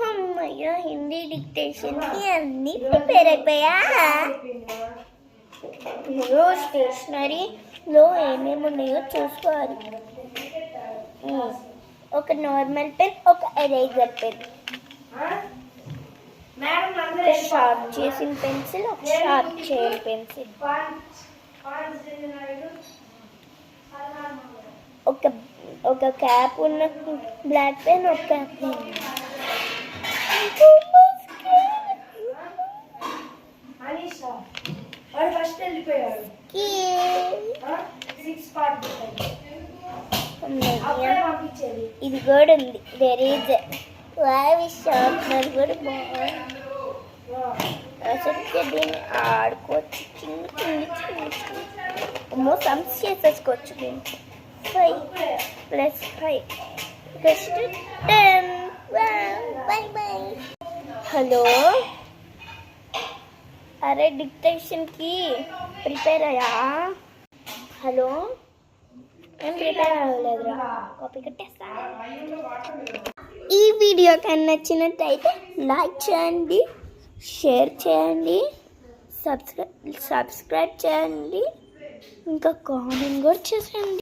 అమ్మయ్య హిందీ డిక్టేషన్కి అన్నీ ప్రిపేర్ అయిపోయా. మీరు స్టేషనరీలో ఏమేమి ఉన్నాయో చూసుకోవాలి. ఒక నార్మల్ పెన్, ఒక ఎరేజర్ పెన్, ఒక షార్ప్ చేసిన పెన్సిల్, ఒక షార్ప్ చేయని పెన్సిల్, ఒక క్యాప్ ఉన్న బ్లాక్ పెన్, ఒక క్యాప్ ఇది కూడా ఉంది. ఎరేజర్ షార్ప్నర్ కూడా బాగుంది. అసలు దీన్ని ఆడుకోవచ్చు. చిన్న చిన్న చిన్న చిన్న అమ్మో సమ్స్ చేసేసుకోవచ్చు. దీనికి 5 + 5 = 10. By by. హలో, అరే డిక్టేషన్కి ప్రిపేర్ అయ్యా? హలో, ఏం ప్రిపేర్ అవ్వలేదురా, కాపీ కట్టేస్తా. ఈ వీడియో కానీ నచ్చినట్టయితే లైక్ చేయండి, షేర్ చేయండి, సబ్స్క్రైబ్ చేయండి, ఇంకా కామెంట్ కూడా చేసేయండి.